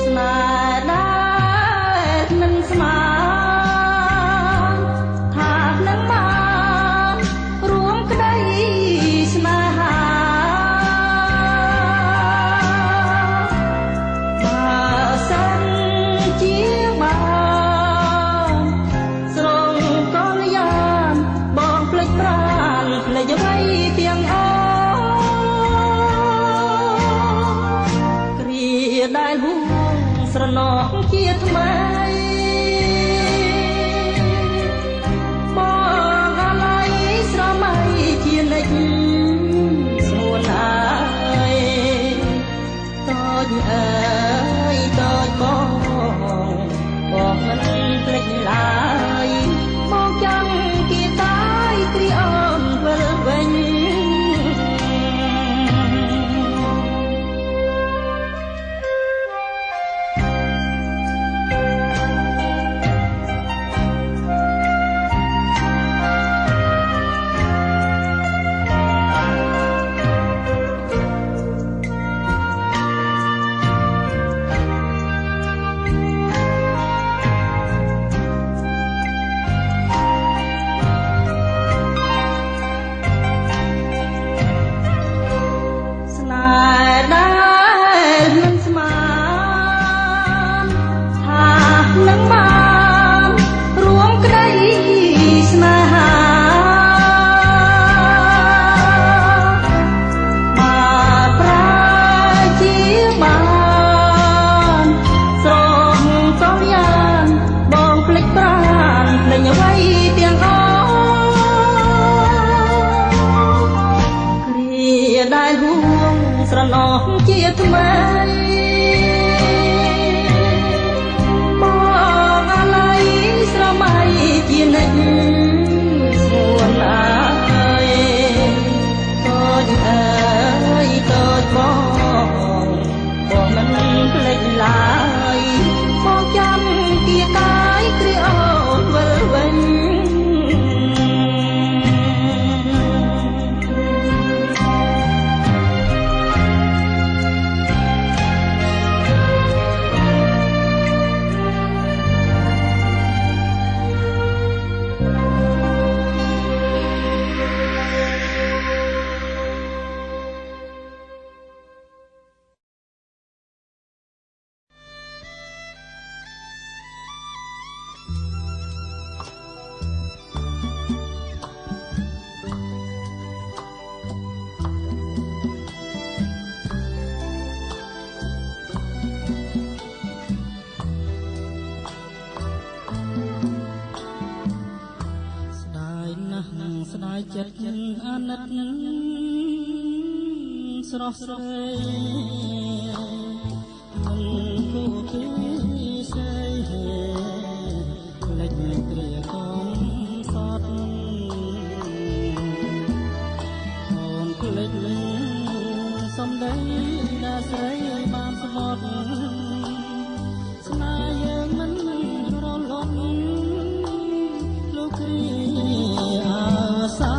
ស្នេហ៍ដែលមិនស្មើ ស្រណោះជាថ្មីបងអាឡ័យស្រមៃជានិច្ចស្រួលអើយតូចអើយតូចបងមិនភ្លេចឡើយមកចាំគៀតាយគ្រាអូនវិលវិញដែលហួងស្រណោះជាថ្មីបងអាឡ័យស្រមៃជានិច្ចស្រួលអើយតូចអើយតូចបងមិនភ្លេចឡើយបងចាំគៀតាយគ្រាអូនវិលវិញស្ដាយចិត្តអាណិតស្រស់ស្រីមិនគួរពីស្រីលេចគ្រាកងសតអូនភ្លេចលេងសំដីដែលស្រីបានស្បត់ស្នេហ៍យើងមិនរលត់លោកគ្រាសា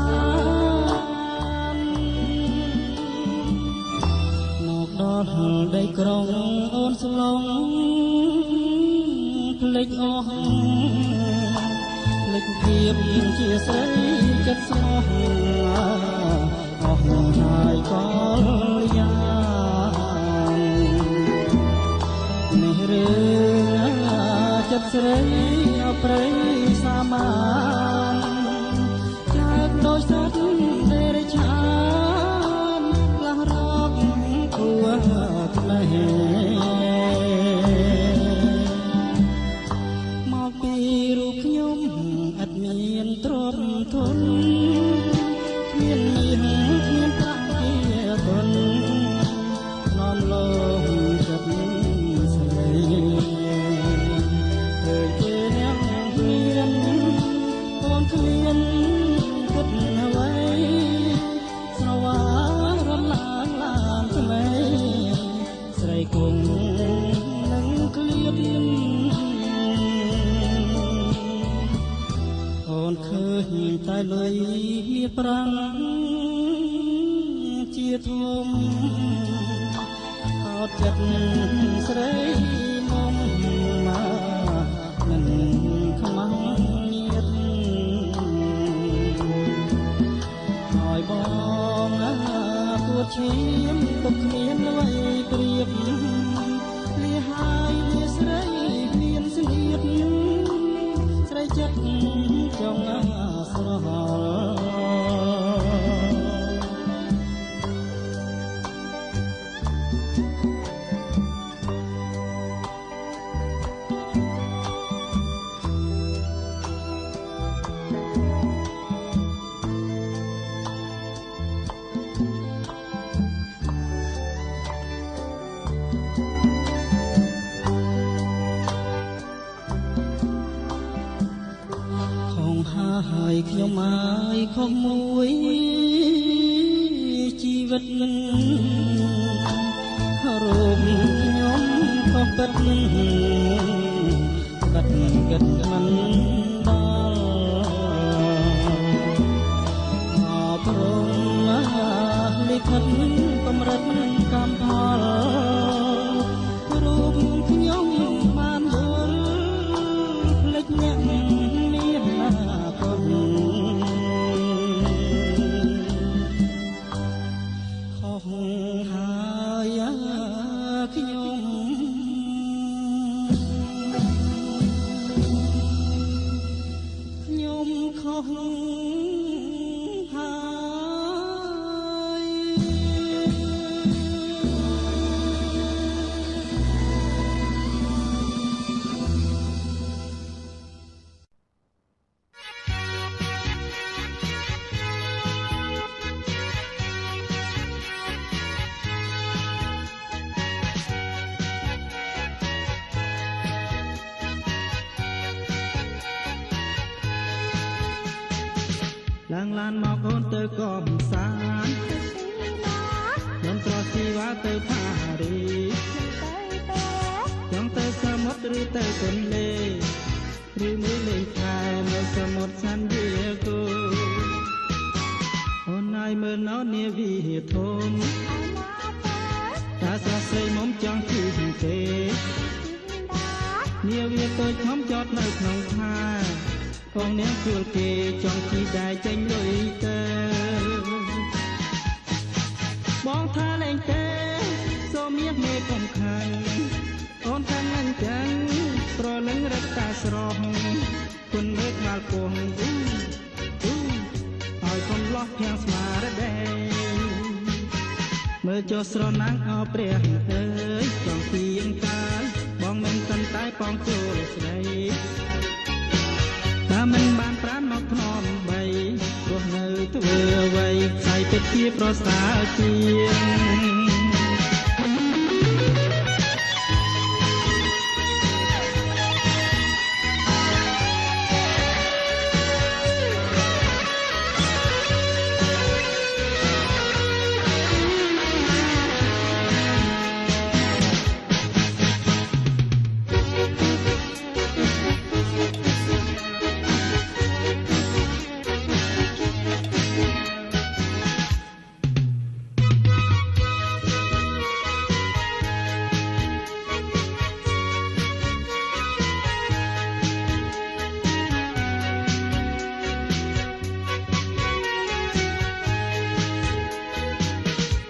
មកដល់ដីក្រុងអូនស្លងភ្លេចអស់ភ្លេចភាពជាស្រីចិត្តស្មោះអស់មកហើយកលយ៉ាងនេះរឿងចិត្តស្រីអប្រៃសាមានដោយសត្វទេរឆានផ្លាស់រកគួរផ្លេមកពីរូបខ្ញុំឥតមានទ្រព្យធនគ្មានមាសគ្មានប្រាក់ជាគុណនាំលោចិត្តស្រីធ្វើជាអ្នកមានអូនគ្មានស្រវារំលាងឡានថ្មីស្រីគង់នឹងក្លៀតអូនឃើញតែលុយមានប្រាំងជាធំអត់ចិត្តស្រីមុំមកមិនខ្មាំងបងគួរឈាមទុកគ្មានអ្វីប្រៀបលីហើយលីស្រីមានស្នៀតស្រីចិត្តចង់ស្រហល់ ខុសមួយជីវិតរោមខ្ញុំខុសពិតកាត់គិតមិនដល់អរព្រមលិខិតកម្រិតកម្មផលរូបខ្ញុំបានយល់ភ្លេចអ្នកមានណាក៏ខុសហើយខ្ញុំខុសហើយឡើងឡានមកអូនទៅកំសាន្តខ្ញុំត្រជីវ៉ាទៅផារីចង់ទៅសមុទ្រឬទៅទន្លេឬមួយលេងខែនៅសមុទ្រសាន់ឌីអេហ្គោអូនហើយមើលណោនាវាធំតាស្រស់ស្រីមុំចង់ជិះទេនាវាតូចធំចតនៅក្នុងផាបងអ្នកជួលគេចង់ជីដែរចេញលុយទៅបងថាលេងទេសូមមាសមេកំខាញ់អូនខាងអញ្ចឹងប្រលឹងរត់តាស្រស់គុណមេឃមកពងហើយកុំលោះភាំងស្មារតីមើលចុះស្រណាំងអោព្រះអើយចង់ពីអង្ការបងមិនសិនតែបងចូលស្ដីតែមិនបានប្រានមកភ្នំបីព្រោះនៅធ្វើអ្វីខ្សែពេជ្រជាប្រសើរជាង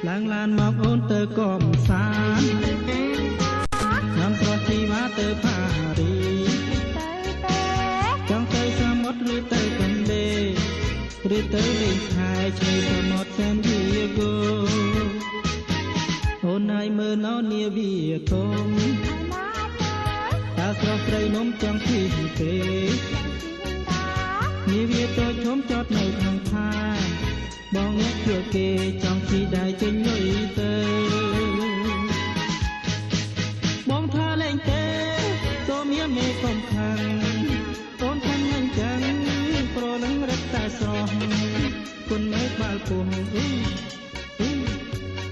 ឡើងឡានមកអូនទៅកំសាន្តខ្ញុំត្រជីវ៉ាទៅផារីចង់ទៅសមុទ្រឬទៅទន្លេឬទៅលេងខែឆ្នេរសមុទ្រសាន់ឌីអេហ្គោអូនហើយមើលណោនាវាធំតាស្រស់ស្រីនំចង់ជិះទេនាវាតូចធំចតនៅក្នុងផាបងអ្នកជួគេចង់ជីដែរចេញលុយទៅបងថាលេងទេសូមយាមេកំខាំងអូនខាងអញ្ចឹងប្រលឹងរត់តែស្រស់គុណមេឃបាល់ពុះ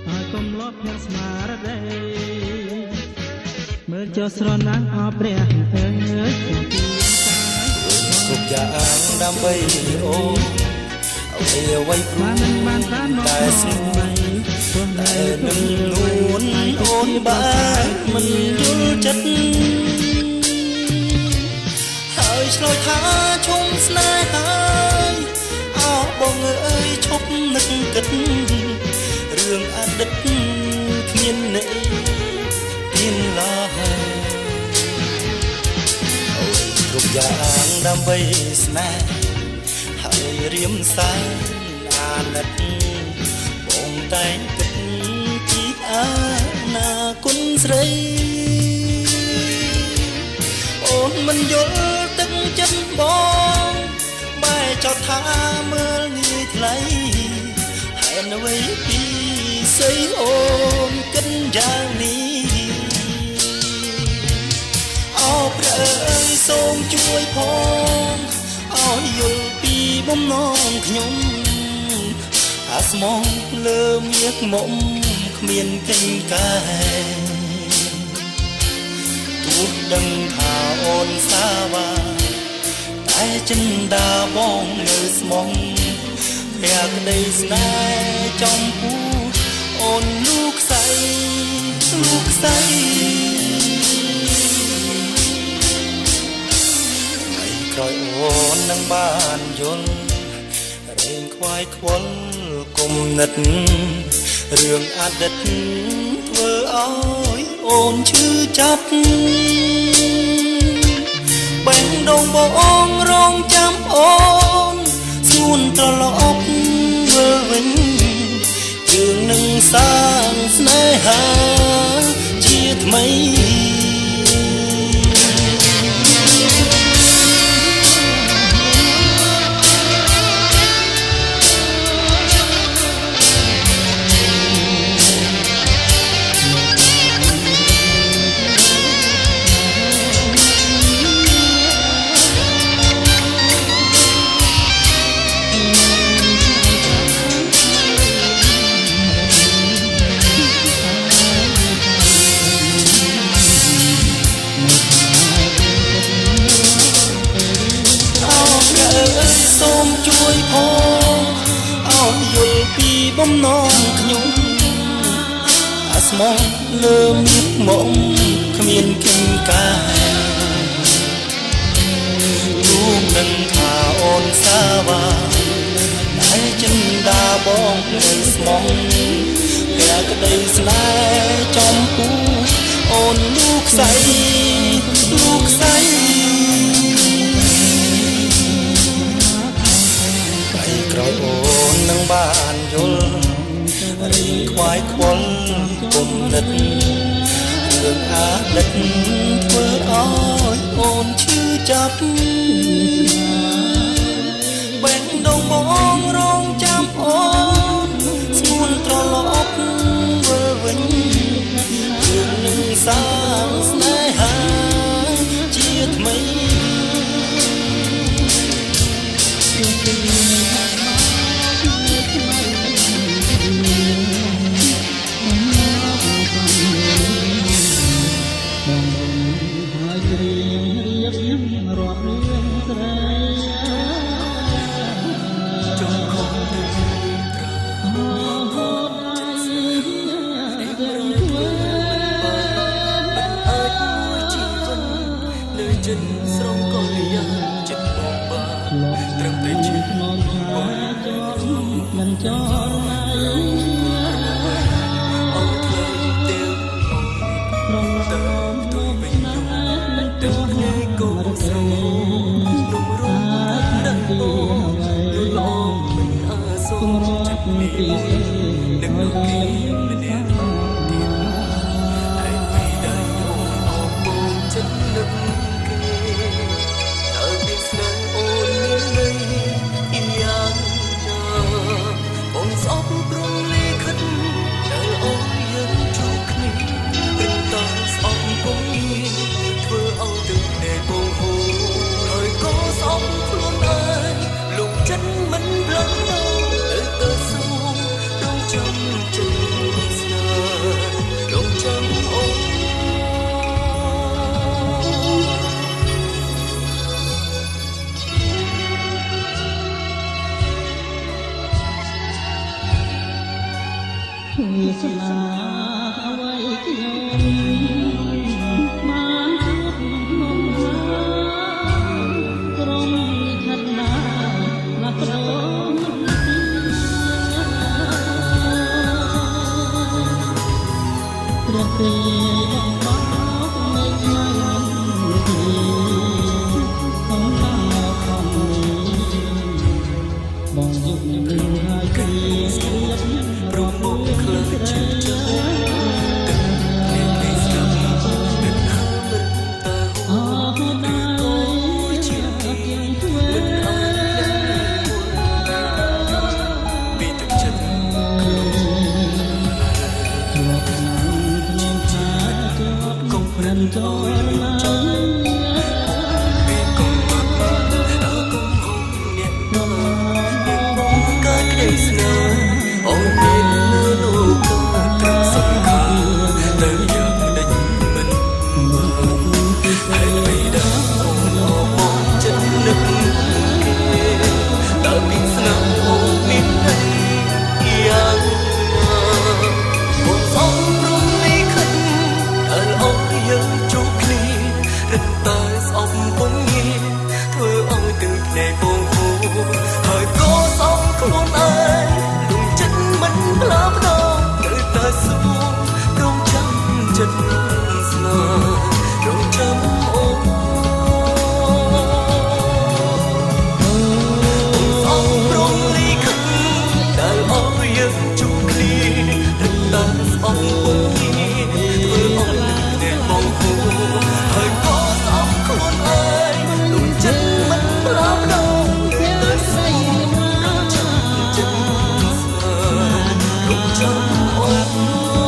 ហើយកុំលោះភាំងស្មារតីមើលចុះស្រណាំងអោព្រះអើយគ្រប់យ៉ាងដើម្បីអូនអ្វីព្រោះតែស្នេហ៍តែនឹងនួនអូនបានមិនយល់ចិត្តហើយឆ្លើយថាឈុំស្នេហាអោបងអើយឈប់នឹកគិតរឿងអតីតគ្មានន័យមានឡើយអូយគ្រប់យ៉ាងដើម្បីស្នេហ៍ហើយរៀមសាអាណិតបងតែងគិតពីអនាគតស្រីអូនមិនយល់ទឹកចិត្តបងបែរចោទថាមើលងាយថ្លៃហើយអ្វីពីស្អីអូនគិតយ៉ាងនេះអោព្រះអើយសូមជួយផងអ ឲ្យយល់ពីបំណងខ្ញុំអាស្មងលើមាសមុំគ្មានកិញ្កាទោះដឹងថាអូនសាវាតែចិនដាបងនៅស្មងភក្តីស្នេហ៍ចំពោះអូនលោកស្រីលោកស្រីហើយក្រោយអូននឹងបានយល់រែងខ្វាយខ្វល់គុំនិតរឿងអតីតធ្វើឲ្យអូនឈឺចាប់បេះដូងបងរងចាំអូនស្ងួនត្រឡប់វិលវិញយើងនឹងសាងស្នេហាជាថ្មីសូមជួយផងឲ្យយល់ពីបំណងខ្ញុំអាស្មងលើមាសមុំគ្មានកិញ្កាលោកនឹងថាអូនសាវាតែចិនដាបងនៅស្មងតែក្តីស្នេហ៍ចំពោះអូនលោកស្រីលោកស្រីក្រោយអូននឹងបានយល់រីងខ្វាយខ្វល់គុំនិតរឿងអតីតធ្វើឲ្យអូនឈឺចាប់បេះដូងបងរងចាំអូនស្ងួនត្រឡប់វិលវិញយើងនឹងសាងស្នេហាជាថ្មីចិត្តស្រងកលយាចិត្តបងបានត្រឹមតែជាបងមិនចោលណាអត់ផ្លូវទៅប្រងតាមទួយវិញទឹកភ្នែកក៏ស្រងលំរងនឹងបងលឺល្អមិនអាសូរចិត្តនេះនឹងលោកគេម្នាក់ទៀតហើយពីដៃអូនអបបងចិត្តនឹកស្អប់ព្រមលេខិតដែលអោយយើងជួបគ្នាព្រឹកតស្អប់គុំធ្វើឲ្យទឹកដែលបងហូរហើយក៏ស្អប់ខ្លួនឯងលោកចិត្តមិនប្លន់ទៅសួររងចាំចិត្តស្នេហ៍រងចាំអូនស្លាអ្វីខ្ញុំបានជួបក្នុងហាក្រុមខណ្ឌណាមកប្រងព្រះពេបោកនៅថ្ងៃទីអំណាខំបងយុគនឹងហើយគ្រាព្រមមកខ្លាំងចិត្តចូលណា រងចាំចិត្តស្នេហ៍រងចាំអូនអងប្រងលីខិតដែលអស់យើងជួបគ្នារឹកតាំងស្អងពុំងារធ្វើអស់តែបងគូហើយក៏ស្អប់ខ្លួនឯងលំចិត្តមិនប្រមដងតែស្រីរងចាំចិត្តស្នេហ៍រងចាំអូន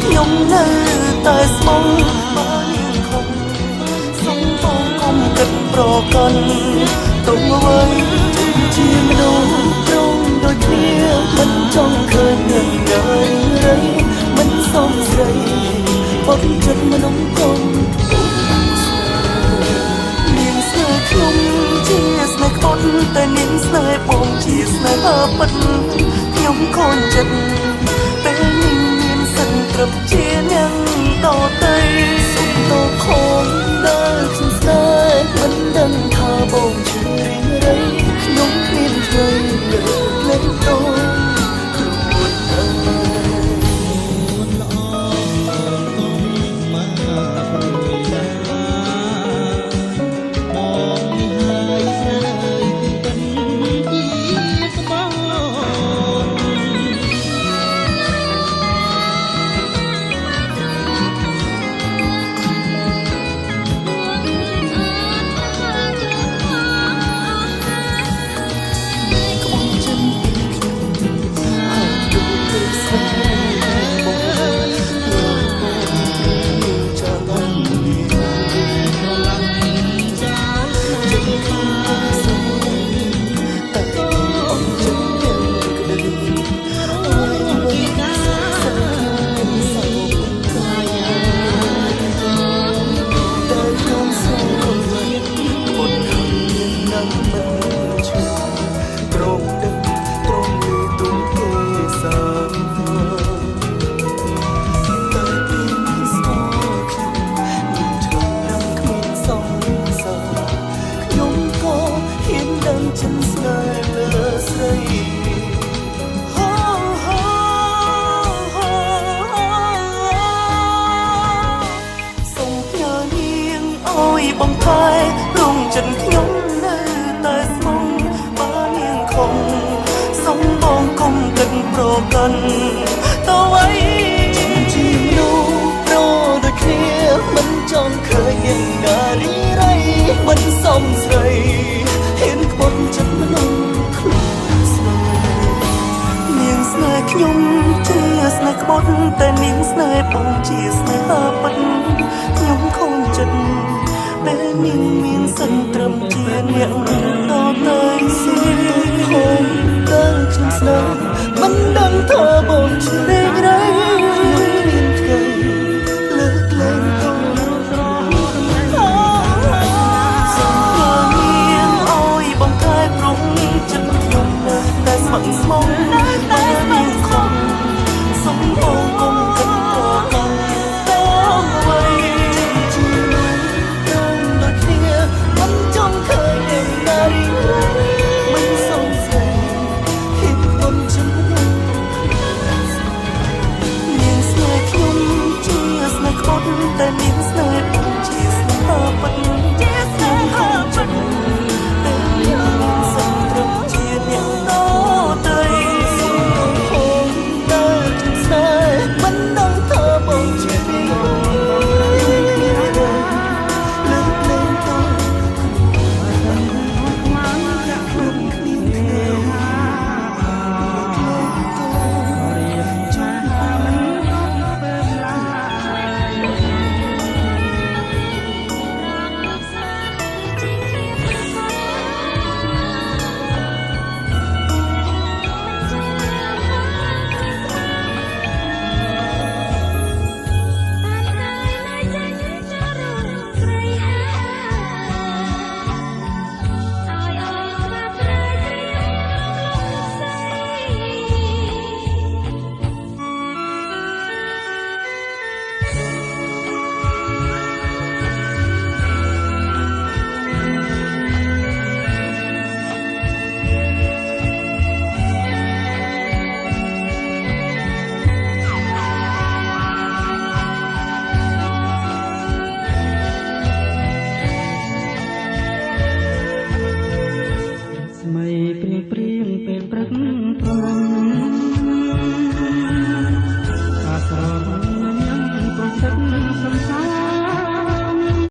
ខ្ញុំនៅតែស្មងបានខំសុំបងកុំគិតប្រកាន់ទុំអ្វីជាមនុស្សត្រង់ដូចគ្នាមិនចង់ឃើញនឹងថ្ងៃរីមិនសំស្រីបំចិត្តមនុស្សកុំនាងស្នេហ៍ខ្ញុំជាស្នេហ៍ខុនតែនាងស្នេហ៍បងជាស្នេហ៍ពិតខ្ញុំខូចចិត្តពេលនាងត្រឹមជាអ្នកតទៅសុំតខំដើរខ្ញុំស្នេហ៍មិនដឹងថាបងជឿរៀងរៃខ្ញុំគ្មានអ្វីលើកតខ្លួនអើយល្អកុំមកព្រួយណាបងហើយស្នេហ៍គឺពិតជាក្បត់ បំផាយរងចិនខ្ញុំនៅតែស្មងបាននាងខំសុំបងកុំគិតប្រកាន់តើអ្វីជាមនុស្សប្រដូចគ្នាមិនចង់ឃើញនាងនារីរៃមិនសមស្រីហ៊ានក្បត់ចិត្តមនុស្សខ្លួនស្នេហ៍នាងស្នេហ៍ខ្ញុំជាស្នេហ៍ក្បត់តែនាងស្នេហ៍បងជាស្នេហាពិតខ្ញុំខូចចិត្តពេលនាងមានសិនត្រឹមជាអ្នកតទៅសួរទៅខំដឹងខ្ញុំស្នេហ៍មិនដឹងថាបងជារីរៃមានថ្ងៃលើកលែងទៅសូមនាងអើយបងថែព្រមចិត្តខ្ញុំនៅតែស្មឹងស្មងតែនាងខំសូមបងកុំគិតប្រកាន់តើអ្វីជាមនុស្សត្រង់ដូចគ្នាមិនចង់ឃើញនាងនារីរៃមិនសមស្រីហ៊ានក្បត់ចិត្តមនុស្សនាងស្នេហ៍ខ្ញុំជាស្នេហ៍ក្បត់តែនាង